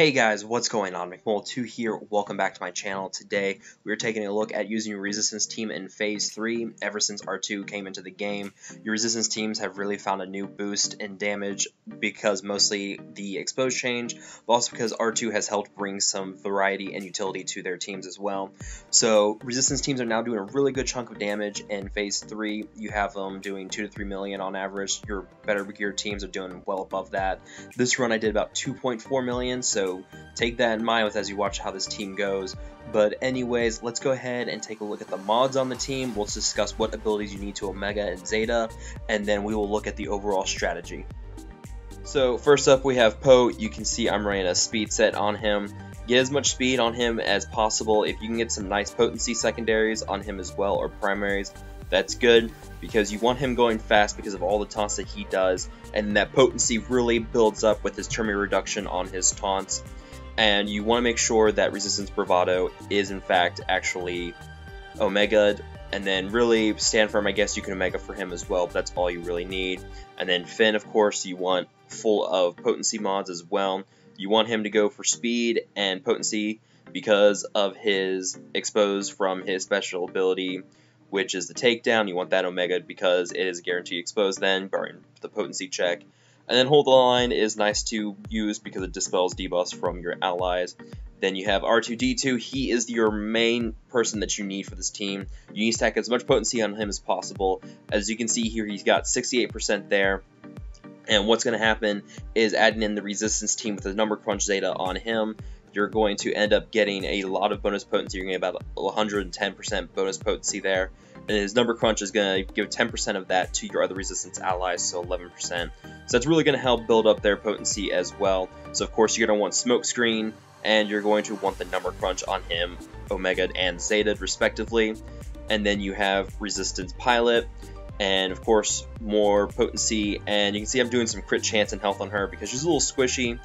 Hey guys, what's going on? McMole2 here. Welcome back to my channel. Today we are taking a look at using your resistance team in Phase 3. Ever since R2 came into the game, your resistance teams have really found a new boost in damage because mostly the exposed change, but also because R2 has helped bring some variety and utility to their teams as well. So resistance teams are now doing a really good chunk of damage in Phase 3. You have them doing 2 to 3 million on average. Your better geared teams are doing well above that. This run I did about 2.4 million, so take that in mind as you watch how this team goes. But anyways, let's go ahead and take a look at the mods on the team. We'll discuss what abilities you need to Omega and Zeta, and then we will look at the overall strategy. So first up we have Pote. You can see I'm running a speed set on him. Get as much speed on him as possible. If you can get some nice potency secondaries on him as well, or primaries, that's good, because you want him going fast because of all the taunts that he does, and that potency really builds up with his turn meter reduction on his taunts. And you want to make sure that resistance bravado is in fact actually Omega'd, and then really stand firm. I guess you can Omega for him as well, but that's all you really need. And then Finn, of course, you want full of potency mods as well. You want him to go for speed and potency because of his expose from his special ability, which is the takedown. You want that Omega because it is a guaranteed expose then, barring the potency check. And then hold the line is nice to use because it dispels debuffs from your allies. Then you have R2-D2. He is your main person that you need for this team. You need to stack as much potency on him as possible. As you can see here, he's got 68% there. And what's going to happen is adding in the resistance team with the number crunch Zeta on him, you're going to end up getting a lot of bonus potency. You're going to get about 110% bonus potency there. And his number crunch is going to give 10% of that to your other resistance allies, so 11%. So that's really going to help build up their potency as well. So of course you're going to want smoke screen, and you're going to want the number crunch on him, Omega and Zeta respectively. And then you have resistance pilot, and of course more potency. And you can see I'm doing some crit chance and health on her because she's a little squishy.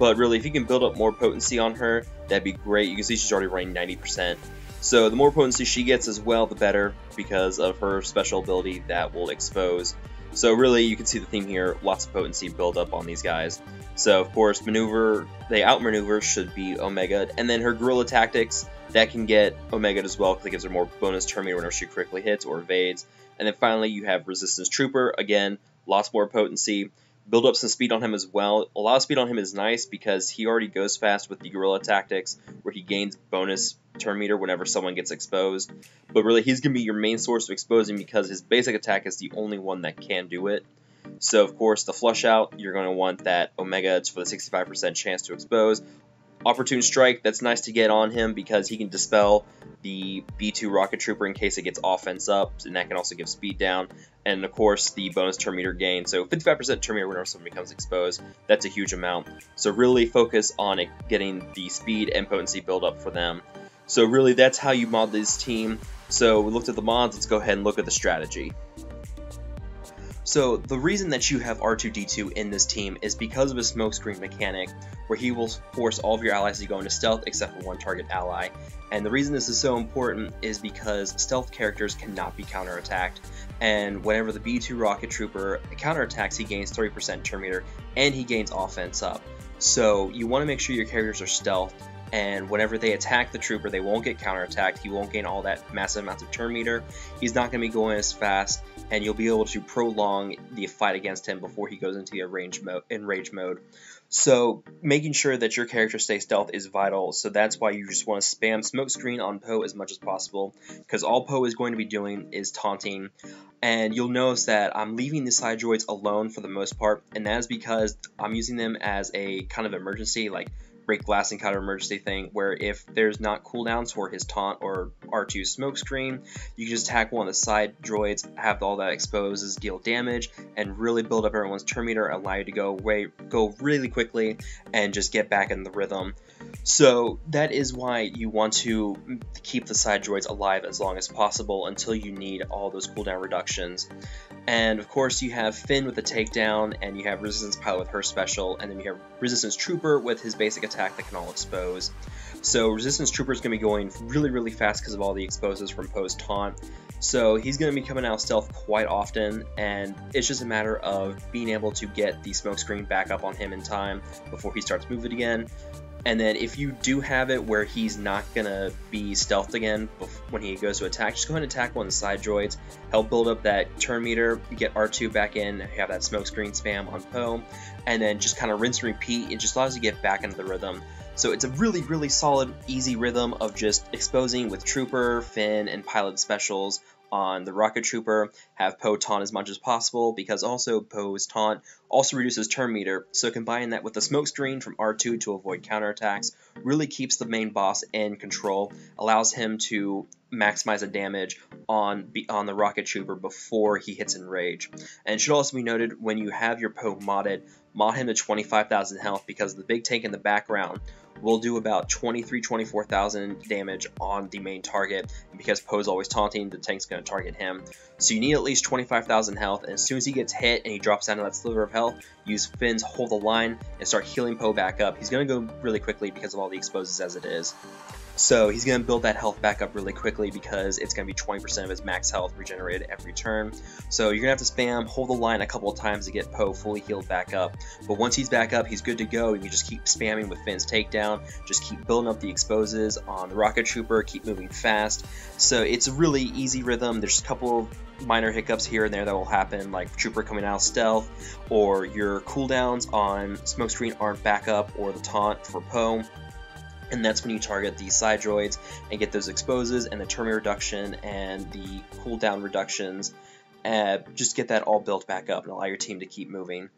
But really, if you can build up more potency on her, that'd be great. You can see she's already running 90%. So the more potency she gets as well, the better, because of her special ability that will expose. So really, you can see the theme here, lots of potency build up on these guys. So of course, maneuver, they outmaneuver should be Omega, and then her guerrilla tactics, that can get Omega as well, because it gives her more bonus turn meter whenever she critically hits or evades. And then finally, you have resistance trooper, again, lots more potency. Build up some speed on him as well. A lot of speed on him is nice because he already goes fast with the guerrilla tactics, where he gains bonus turn meter whenever someone gets exposed. But really, he's going to be your main source of exposing because his basic attack is the only one that can do it. So of course, the flush out, you're going to want that Omega. It's for the 65% chance to expose. Opportune strike, that's nice to get on him because he can dispel the B2 rocket trooper in case it gets offense up, and that can also give speed down. And of course the bonus turn meter gain, so 55% turn meter whenever someone becomes exposed, that's a huge amount. So really focus on it, getting the speed and potency build up for them. So really that's how you mod this team. So we looked at the mods, let's go ahead and look at the strategy. So the reason that you have R2-D2 in this team is because of his smokescreen mechanic, where he will force all of your allies to go into stealth except for one target ally. And the reason this is so important is because stealth characters cannot be counterattacked, and whenever the B2 rocket trooper counterattacks, he gains 30% turn meter and he gains offense up. So you want to make sure your characters are stealth, and whenever they attack the trooper, they won't get counterattacked. He won't gain all that massive amounts of turn meter. He's not going to be going as fast, and you'll be able to prolong the fight against him before he goes into the enrage mode. So making sure that your character stays stealth is vital. So that's why you just want to spam smokescreen on Poe as much as possible, because all Poe is going to be doing is taunting. And you'll notice that I'm leaving the side droids alone for the most part, and that is because I'm using them as a kind of emergency, like break glass and counter emergency thing, where if there's not cooldowns for his taunt or R2 smokescreen, you can just attack one of the side droids, have all that exposes, deal damage, and really build up everyone's turn meter, allow you to go really quickly and just get back in the rhythm. So that is why you want to keep the side droids alive as long as possible until you need all those cooldown reductions. And of course you have Finn with the takedown, and you have Resistance Pilot with her special, and then you have Resistance Trooper with his basic attack that can all expose. So Resistance Trooper is going to be going really fast because of all the exposes from Poe's taunt. So he's going to be coming out stealth quite often, and it's just a matter of being able to get the smokescreen back up on him in time before he starts moving again. And then if you do have it where he's not going to be stealthed again when he goes to attack, just go ahead and attack one of the side droids, help build up that turn meter, get R2 back in, have that smoke screen spam on Poe, and then just kind of rinse and repeat. It just allows you to get back into the rhythm. So it's a really, really solid, easy rhythm of just exposing with Trooper, Finn, and Pilot specials on the Rocket Trooper, have Poe taunt as much as possible, because also Poe's taunt also reduces turn meter, so combine that with the smoke screen from R2 to avoid counterattacks, really keeps the main boss in control, allows him to maximize the damage on the Rocket Trooper before he hits Enrage. And it should also be noted, when you have your Poe modded, mod him to 25,000 health, because the big tank in the background will do about 24,000 damage on the main target, and because Poe's always taunting, the tank's going to target him. So you need at least 25,000 health, and as soon as he gets hit and he drops down to that sliver of health, use Finn's Hold the Line and start healing Poe back up. He's going to go really quickly because of all the exposes as it is. So he's going to build that health back up really quickly, because it's going to be 20% of his max health regenerated every turn. So you're going to have to spam Hold the Line a couple of times to get Poe fully healed back up. But once he's back up, he's good to go. You can just keep spamming with Finn's takedown, just keep building up the exposes on the Rocket Trooper, keep moving fast. So it's a really easy rhythm. There's a couple of minor hiccups here and there that will happen, like Trooper coming out of stealth, or your cooldowns on Smokescreen aren't back up, or the taunt for Poe. And that's when you target the side droids and get those exposes and the turn reduction and the cooldown reductions. Just get that all built back up and allow your team to keep moving.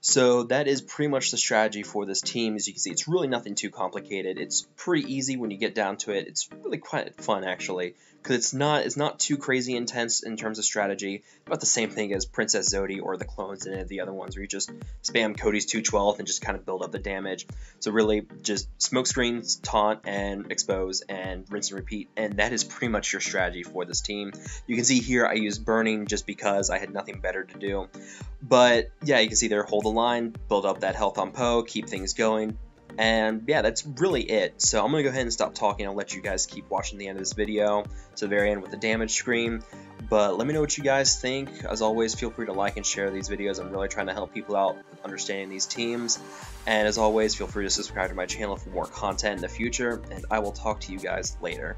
So that is pretty much the strategy for this team. As you can see, it's really nothing too complicated. It's pretty easy when you get down to it. It's really quite fun, actually, because it's not too crazy intense in terms of strategy. About the same thing as Princess Zodi or the clones and any of the other ones, where you just spam Cody's 212 and just kind of build up the damage. So really, just smoke screens, taunt, and expose, and rinse and repeat. And that is pretty much your strategy for this team. You can see here I used burning just because I had nothing better to do. But yeah, you can see there, Hold the Line, build up that health on Poe, keep things going. And yeah, that's really it. So I'm going to go ahead and stop talking. I'll let you guys keep watching the end of this video to the very end with the damage screen. But let me know what you guys think. As always, feel free to like and share these videos. I'm really trying to help people out with understanding these teams. And as always, feel free to subscribe to my channel for more content in the future. And I will talk to you guys later.